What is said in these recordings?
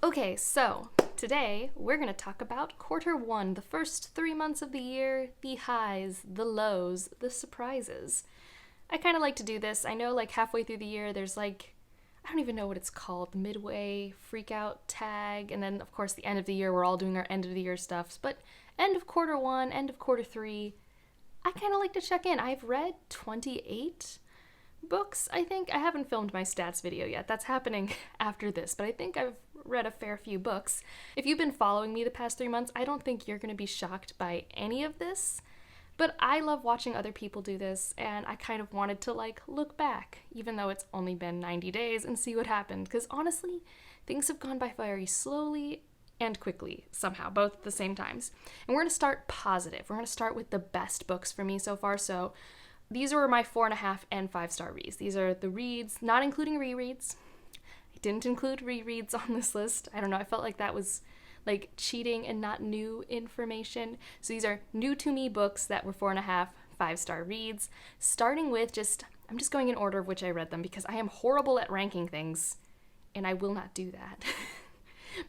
Okay, so today we're going to talk about quarter one, the first 3 months of the year, the highs, the lows, the surprises. I kind of like to do this. I know like halfway through the year there's like, I don't even know what it's called, the midway freak out tag, and then of course the end of the year we're all doing our end of the year stuffs, but end of quarter one, end of quarter three, I kind of like to check in. I've read 28 books, I think. I haven't filmed my stats video yet. That's happening after this, but I think I've read a fair few books. If you've been following me the past 3 months, I don't think you're going to be shocked by any of this, but I love watching other people do this, and I kind of wanted to like look back, even though it's only been 90 days, and see what happened, because honestly, things have gone by very slowly and quickly, somehow, both at the same times. And we're going to start positive. We're going to start with the best books for me so far, so these are my 4.5 and 5-star reads. These are the reads, not including rereads. I didn't include rereads on this list. I don't know, I felt like that was like cheating and not new information. So these are new to me books that were 4.5, 5-star reads. Starting with I'm just going in order of which I read them because I am horrible at ranking things and I will not do that.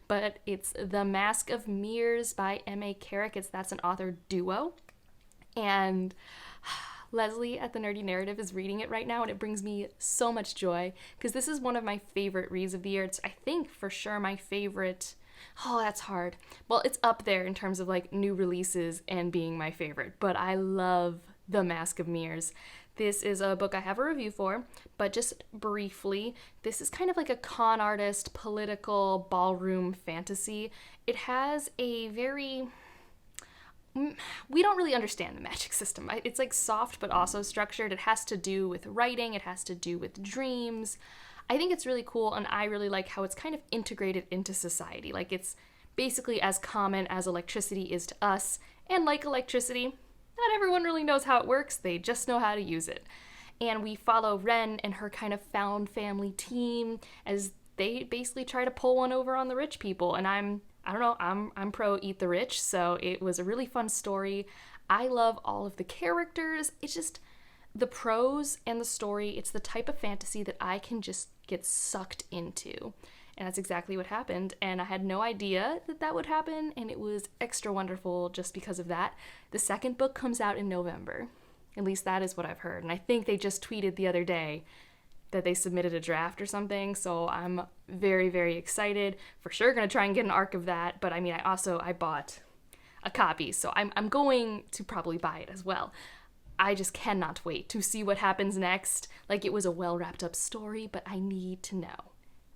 But it's The Mask of Mirrors by M.A. Carrick. That's an author duo. And Leslie at the Nerdy Narrative is reading it right now, and it brings me so much joy because this is one of my favorite reads of the year. It's, I think, for sure my favorite. Oh, that's hard. Well, it's up there in terms of like new releases and being my favorite, but I love The Mask of Mirrors. This is a book I have a review for, but just briefly, this is kind of like a con artist, political, ballroom fantasy. It has a very... we don't really understand the magic system. It's like soft but also structured. It has to do with writing. It has to do with dreams. I think it's really cool, and I really like how it's kind of integrated into society. Like it's basically as common as electricity is to us, and like electricity, not everyone really knows how it works. They just know how to use it. And we follow Ren and her kind of found family team as they basically try to pull one over on the rich people. And I don't know, I'm pro eat the rich, so it was a really fun story. I love all of the characters. It's just the prose and the story. It's the type of fantasy that I can just get sucked into. And that's exactly what happened. And I had no idea that that would happen, and it was extra wonderful just because of that. The second book comes out in November. At least that is what I've heard. And I think they just tweeted the other day that they submitted a draft or something, so I'm very, very excited. For sure gonna try and get an arc of that, but I mean, I bought a copy, so I'm going to probably buy it as well. I just cannot wait to see what happens next. Like, it was a well-wrapped-up story, but I need to know.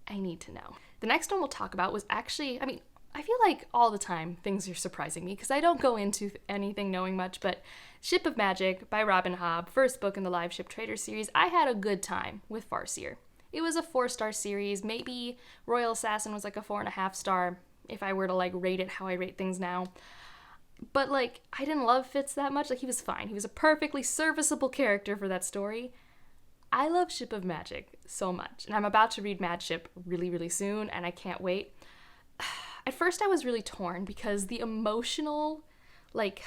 I need to know. The next one we'll talk about was actually, I mean, I feel like all the time things are surprising me because I don't go into anything knowing much, but Ship of Magic by Robin Hobb, first book in the Live Ship Trader series, I had a good time with Farseer. It was a 4-star series. Maybe Royal Assassin was like a 4.5 star if I were to like rate it how I rate things now. But like, I didn't love Fitz that much. Like, he was fine. He was a perfectly serviceable character for that story. I love Ship of Magic so much, and I'm about to read Mad Ship really, really soon, and I can't wait. At first I was really torn because the emotional, like,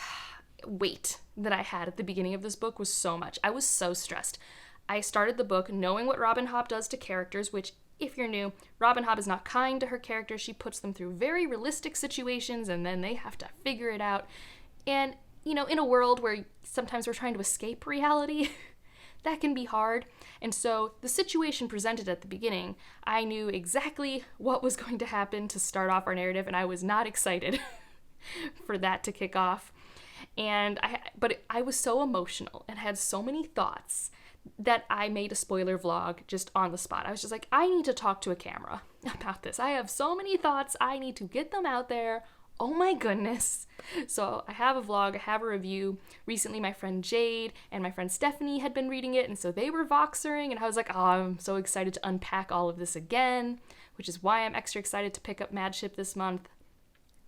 weight that I had at the beginning of this book was so much. I was so stressed. I started the book knowing what Robin Hobb does to characters, which, if you're new, Robin Hobb is not kind to her characters. She puts them through very realistic situations, and then they have to figure it out. And, you know, in a world where sometimes we're trying to escape reality, that can be hard. And so the situation presented at the beginning, I knew exactly what was going to happen to start off our narrative, and I was not excited for that to kick off. But I was so emotional and had so many thoughts that I made a spoiler vlog just on the spot. I was just like, I need to talk to a camera about this. I have so many thoughts. I need to get them out there. Oh my goodness. So I have a vlog, I have a review. Recently my friend Jade and my friend Stephanie had been reading it, and so they were voxering, and I was like, oh, I'm so excited to unpack all of this again, which is why I'm extra excited to pick up Mad Ship this month.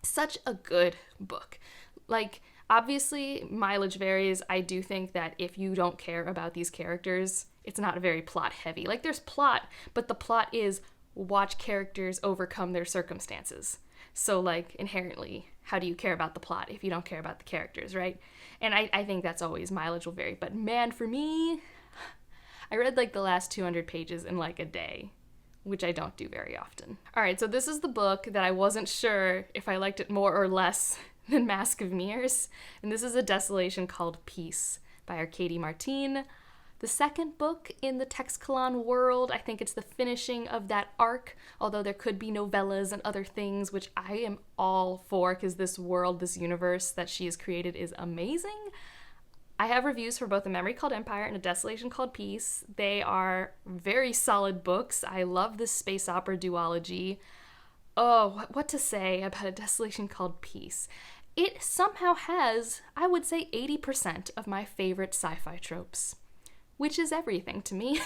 Such a good book. Like, obviously, mileage varies. I do think that if you don't care about these characters, it's not very plot heavy. Like, there's plot, but the plot is watch characters overcome their circumstances. So, like, inherently, how do you care about the plot if you don't care about the characters, right? And I think that's always, mileage will vary. But man, for me, I read, like, the last 200 pages in, like, a day. which I don't do very often. All right, so this is the book that I wasn't sure if I liked it more or less than Mask of Mirrors, and this is A Desolation Called Peace by Arkady Martine. The second book in the Texkalan world. I think it's the finishing of that arc, although there could be novellas and other things, which I am all for, because this world, this universe that she has created is amazing. I have reviews for both A Memory Called Empire and A Desolation Called Peace. They are very solid books. I love this space opera duology. Oh, what to say about A Desolation Called Peace? It somehow has, I would say, 80% of my favorite sci-fi tropes, which is everything to me.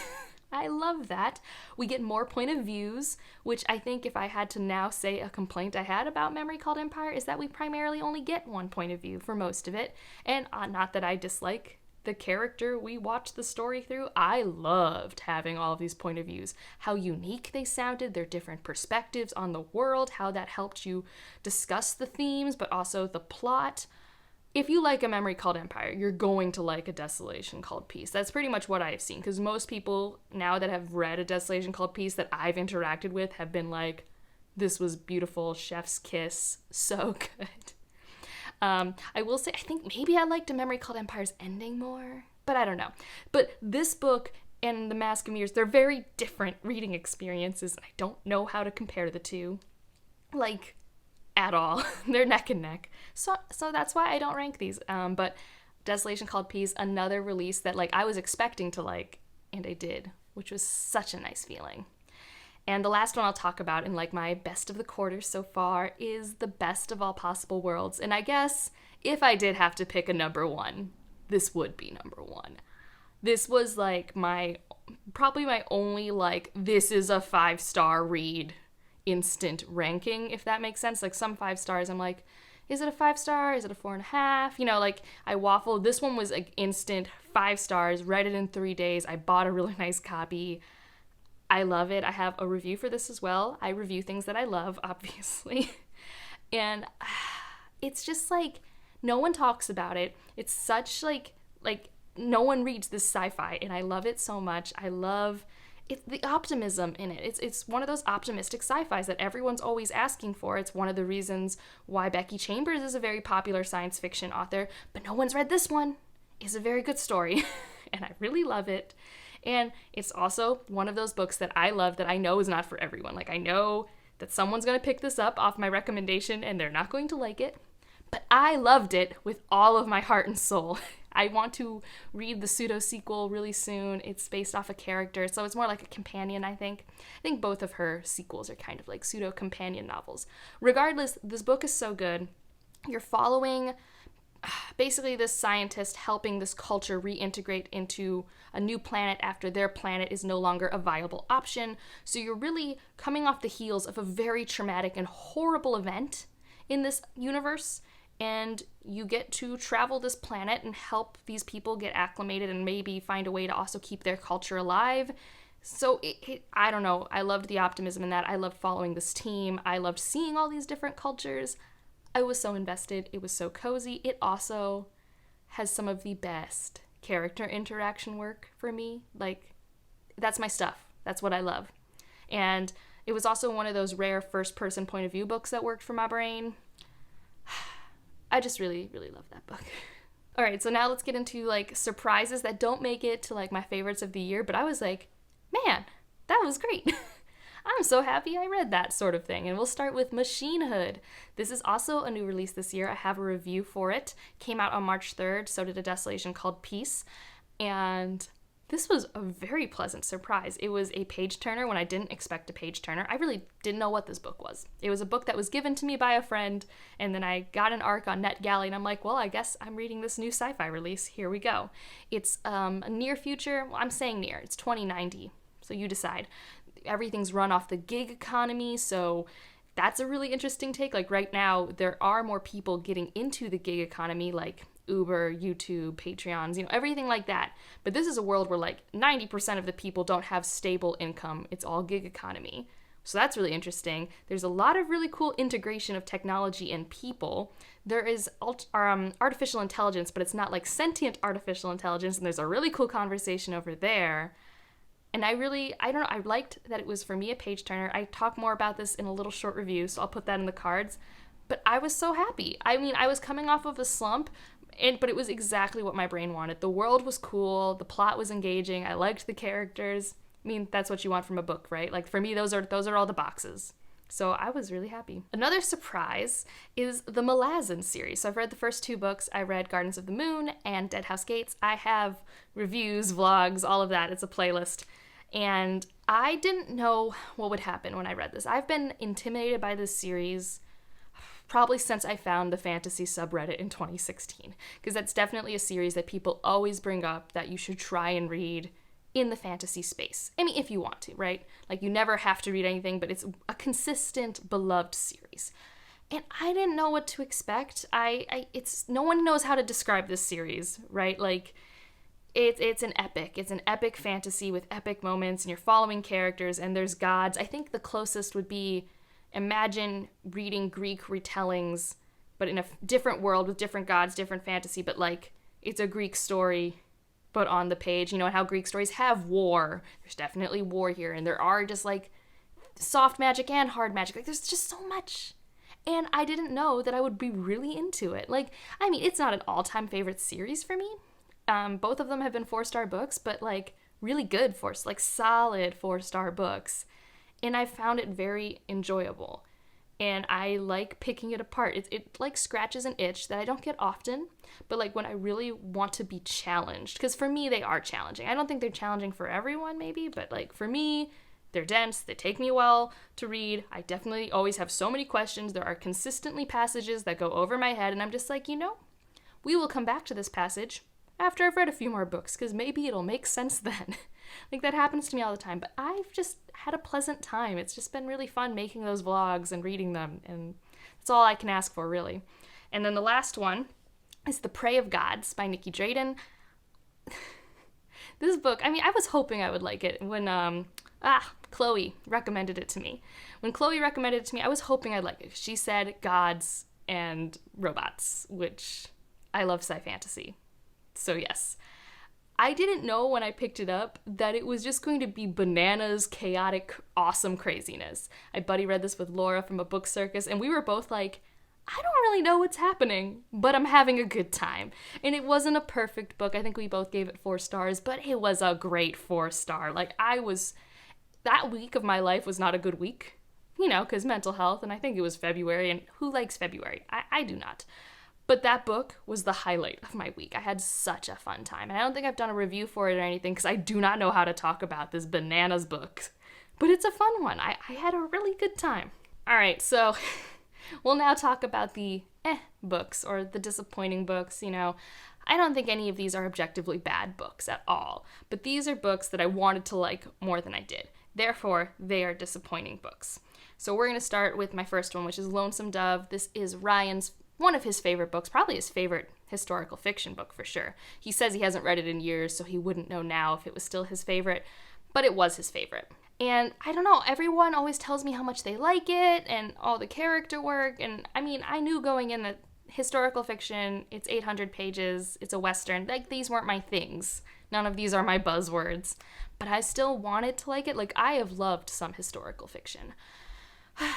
I love that. We get more point of views, which I think if I had to now say a complaint I had about Memory Called Empire is that we primarily only get one point of view for most of it. And not that I dislike the character we watch the story through. I loved having all of these point of views, how unique they sounded, their different perspectives on the world, how that helped you discuss the themes, but also the plot. If you like A Memory Called Empire, you're going to like A Desolation Called Peace. That's pretty much what I've seen, because most people now that have read A Desolation Called Peace that I've interacted with have been like, this was beautiful, chef's kiss, so good. I will say, I think maybe I liked A Memory Called Empire's ending more, but I don't know. But this book and The Mask of Mirrors, they're very different reading experiences, and I don't know how to compare the two. Like, at all. They're neck and neck. So that's why I don't rank these. But Desolation Called Peace, another release that like I was expecting to like, and I did, which was such a nice feeling. And the last one I'll talk about in like my best of the quarter so far is The Best of All Possible Worlds. And I guess if I did have to pick a number one, this would be number one. This was like probably my only like, this is a 5-star read instant ranking, if that makes sense. Like some 5 stars, I'm like, is it a 5-star? Is it a 4.5? You know, like I waffled. This one was like instant 5 stars, read it in 3 days. I bought a really nice copy. I love it. I have a review for this as well. I review things that I love, obviously. And it's just like, no one talks about it. It's such like no one reads this sci-fi, and I love it so much. I love it's the optimism in it. It's one of those optimistic sci-fis that everyone's always asking for. It's one of the reasons why Becky Chambers is a very popular science fiction author, but no one's read this one. It's a very good story, and I really love it. And it's also one of those books that I love that I know is not for everyone. Like, I know that someone's going to pick this up off my recommendation, and they're not going to like it, but I loved it with all of my heart and soul. I want to read the pseudo-sequel really soon. It's based off a character, so it's more like a companion, I think. I think both of her sequels are kind of like pseudo-companion novels. Regardless, this book is so good. You're following basically this scientist helping this culture reintegrate into a new planet after their planet is no longer a viable option. So you're really coming off the heels of a very traumatic and horrible event in this universe, and you get to travel this planet and help these people get acclimated and maybe find a way to also keep their culture alive. So I don't know, I loved the optimism in that. I loved following this team. I loved seeing all these different cultures. I was so invested. It was so cozy. It also has some of the best character interaction work for me. Like, that's my stuff. That's what I love. And it was also one of those rare first-person point of view books that worked for my brain. I just really, really love that book. All right, so now let's get into like surprises that don't make it to like my favorites of the year, but I was like, man, that was great. I'm so happy I read that sort of thing. And we'll start with Machine Hood. This is also a new release this year. I have a review for it. Came out on March 3rd, so did A Desolation Called Peace. And this was a very pleasant surprise. It was a page-turner when I didn't expect a page-turner. I really didn't know what this book was. It was a book that was given to me by a friend, and then I got an arc on NetGalley, and I'm like, well, I guess I'm reading this new sci-fi release. Here we go. It's a near future. Well, I'm saying near. It's 2090, so you decide. Everything's run off the gig economy, so that's a really interesting take. Like, right now, there are more people getting into the gig economy, like Uber, YouTube, Patreons, everything like that. But this is a world where like 90% of the people don't have stable income. It's all gig economy. So that's really interesting. There's a lot of really cool integration of technology and people. There is artificial intelligence, but it's not like sentient artificial intelligence, and there's a really cool conversation over there. And I don't know, I liked that it was, for me, a page turner. I talk more about this in a little short review, so I'll put that in the cards. But I was so happy. I mean, I was coming off of a slump, but it was exactly what my brain wanted. The world was cool, the plot was engaging, I liked the characters. I mean, that's what you want from a book, right? Like, for me, those are all the boxes. So I was really happy. Another surprise is the Malazan series. So I've read the first 2 books. I read Gardens of the Moon and Deadhouse Gates. I have reviews, vlogs, all of that. It's a playlist. And I didn't know what would happen when I read this. I've been intimidated by this series probably since I found the fantasy subreddit in 2016, because that's definitely a series that people always bring up that you should try and read in the fantasy space. I mean, if you want to, right? Like, you never have to read anything, but it's a consistent, beloved series. And I didn't know what to expect. It's no one knows how to describe this series, right? Like, it's an epic. It's an epic fantasy with epic moments, and you're following characters, and there's gods. I think the closest would be, imagine reading Greek retellings, but in a different world with different gods, different fantasy, but like, it's a Greek story, but on the page. You know how Greek stories have war. There's definitely war here, and there are just like soft magic and hard magic. Like, there's just so much. And I didn't know that I would be really into it. Like, I mean, it's not an all-time favorite series for me. Both of them have been 4-star books, but like really good solid 4-star books. And I found it very enjoyable. And I like picking it apart. It like scratches an itch that I don't get often, but like when I really want to be challenged, because for me, they are challenging. I don't think they're challenging for everyone, maybe, but like for me, they're dense. They take me a while to read. I definitely always have so many questions. There are consistently passages that go over my head, and I'm just like, we will come back to this passage after I've read a few more books, because maybe it'll make sense then. Like, that happens to me all the time, but I've just had a pleasant time. It's just been really fun making those vlogs and reading them, and that's all I can ask for, really. And then the last one is The Prey of Gods by Nikki Drayden. This book, I mean, I was hoping I would like it when Chloe recommended it to me. When Chloe recommended it to me, I was hoping I'd like it. She said gods and robots, which I love sci fantasy. So yes. I didn't know when I picked it up that it was just going to be bananas, chaotic, awesome craziness. I buddy read this with Laura from A Book Circus, and we were both like, I don't really know what's happening, but I'm having a good time. And it wasn't a perfect book. I think we both gave it 4 stars, but it was a great 4-star. Like, that week of my life was not a good week, because mental health, and I think it was February, and who likes February? I do not. But that book was the highlight of my week. I had such a fun time. And I don't think I've done a review for it or anything, because I do not know how to talk about this bananas book. But it's a fun one. I had a really good time. All right, so we'll now talk about the books, or the disappointing books. I don't think any of these are objectively bad books at all. But these are books that I wanted to like more than I did. Therefore, they are disappointing books. So we're going to start with my first one, which is Lonesome Dove. This is Ryan's one of his favorite books, probably his favorite historical fiction book for sure. He says he hasn't read it in years, so he wouldn't know now if it was still his favorite, but it was his favorite. And I don't know, everyone always tells me how much they like it and all the character work, and I mean, I knew going in that historical fiction, it's 800 pages, it's a Western, like, these weren't my things. None of these are my buzzwords, but I still wanted to like it. Like, I have loved some historical fiction.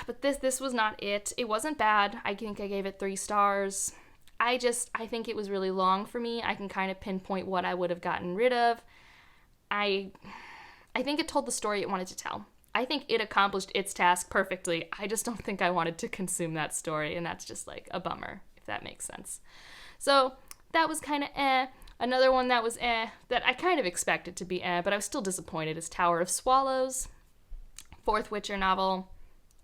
But this was not it. It wasn't bad. I think I gave it 3 stars. I think it was really long for me. I can kind of pinpoint what I would have gotten rid of. I think it told the story it wanted to tell. I think it accomplished its task perfectly. I just don't think I wanted to consume that story, and that's just like a bummer, if that makes sense. So that was kind of Another one that was that I kind of expected to be but I was still disappointed, is Tower of Swallows, 4th Witcher novel.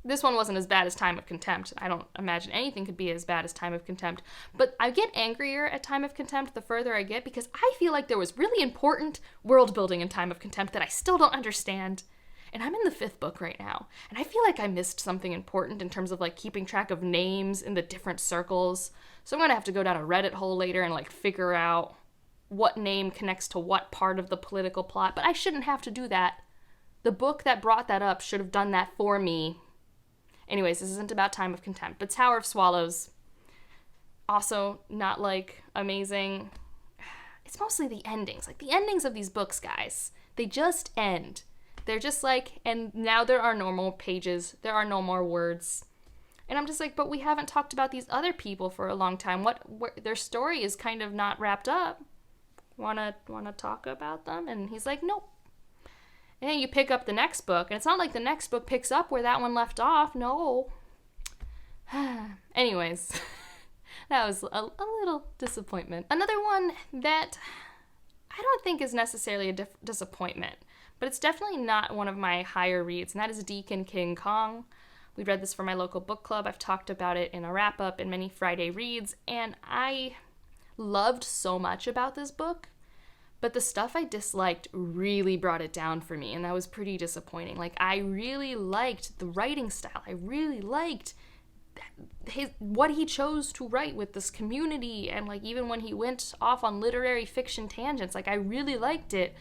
This one wasn't as bad as Time of Contempt. I don't imagine anything could be as bad as Time of Contempt. But I get angrier at Time of Contempt the further I get, because I feel like there was really important world building in Time of Contempt that I still don't understand. And I'm in the 5th book right now, and I feel like I missed something important in terms of like keeping track of names in the different circles. So I'm gonna have to go down a Reddit hole later and like figure out what name connects to what part of the political plot. But I shouldn't have to do that. The book that brought that up should have done that for me. Anyways, this isn't about Time of Contempt, but Tower of Swallows, also not like amazing. It's mostly the endings. Like, the endings of these books, guys, They just end. They're just like, and now there are no more pages. There are no more words. And I'm just like, but we haven't talked about these other people for a long time. Their story is kind of not wrapped up. Wanna talk about them? And he's like, nope. And then you pick up the next book, and it's not like the next book picks up where that one left off. No. Anyways, that was a little disappointment. Another one that I don't think is necessarily a disappointment, but it's definitely not one of my higher reads, and that is Deacon King Kong. We read this for my local book club. I've talked about it in a wrap-up in many Friday reads, and I loved so much about this book, but the stuff I disliked really brought it down for me, and that was pretty disappointing. Like, I really liked the writing style. I really liked what he chose to write with this community, and like even when he went off on literary fiction tangents, like I really liked it,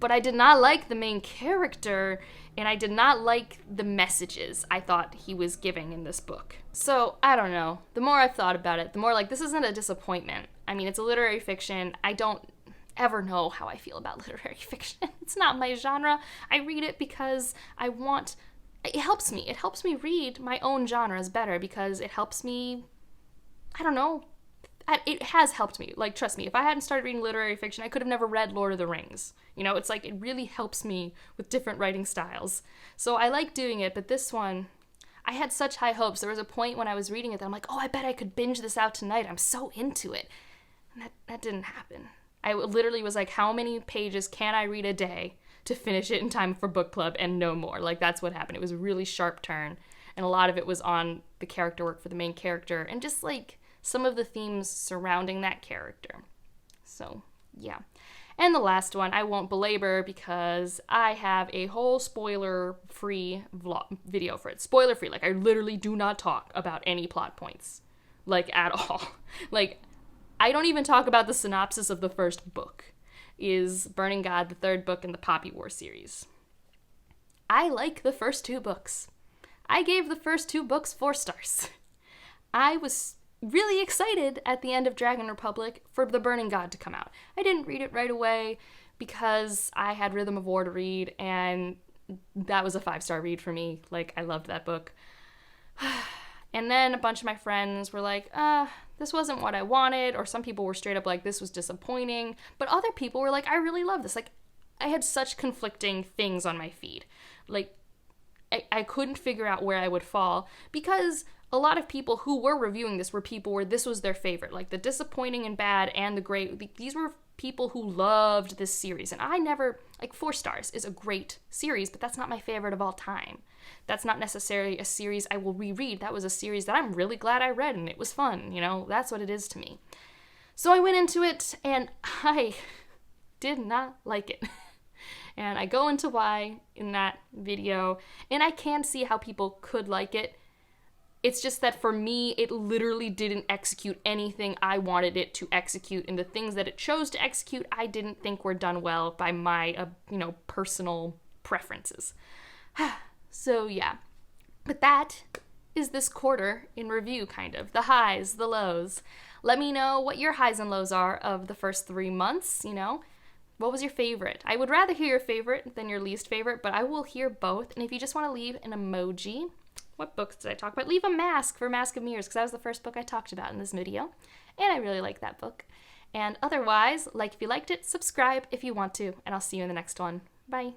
but I did not like the main character, and I did not like the messages I thought he was giving in this book. So I don't know, the more I've thought about it, the more like this isn't a disappointment. I mean, it's a literary fiction. I don't ever know how I feel about literary fiction. It's not my genre. I read it because it helps me. It helps me read my own genres better because it helps me, I don't know, it has helped me. Like, trust me, if I hadn't started reading literary fiction, I could have never read Lord of the Rings. You know, it's like, it really helps me with different writing styles. So I like doing it, but this one, I had such high hopes. There was a point when I was reading it that I'm like, oh, I bet I could binge this out tonight. I'm so into it. And that didn't happen. I literally was like, how many pages can I read a day to finish it in time for book club, and no more. Like, that's what happened. It was a really sharp turn, and a lot of it was on the character work for the main character, and just like some of the themes surrounding that character. So, yeah. And the last one, I won't belabor because I have a whole spoiler-free video for it. Spoiler-free, like I literally do not talk about any plot points, like at all. Like, I don't even talk about the synopsis of the first book. Is Burning God, the third book in the Poppy War series. I like the first two books. I gave the first two books 4 stars. I was really excited at the end of Dragon Republic for the Burning God to come out. I didn't read it right away because I had Rhythm of War to read, and that was a 5-star read for me. Like, I loved that book. And then a bunch of my friends were like, this wasn't what I wanted, or some people were straight up like, this was disappointing, but other people were like, I really love this. Like, I had such conflicting things on my feed. Like, I couldn't figure out where I would fall, because a lot of people who were reviewing this were people where this was their favorite. Like, the disappointing and bad and the great, these were people who loved this series, and I never, like, 4 stars is a great series, but that's not my favorite of all time. That's not necessarily a series I will reread. That was a series that I'm really glad I read, and it was fun, you know? That's what it is to me. So I went into it, and I did not like it. And I go into why in that video, and I can see how people could like it. It's just that for me, it literally didn't execute anything I wanted it to execute, and the things that it chose to execute, I didn't think were done well by my, personal preferences. So yeah, but that is this quarter in review, kind of. The highs, the lows. Let me know what your highs and lows are of the first 3 months, you know? What was your favorite? I would rather hear your favorite than your least favorite, but I will hear both. And if you just want to leave an emoji, what books did I talk about? Leave a mask for Mask of Mirrors, because that was the first book I talked about in this video, and I really like that book. And otherwise, like if you liked it, subscribe if you want to, and I'll see you in the next one. Bye.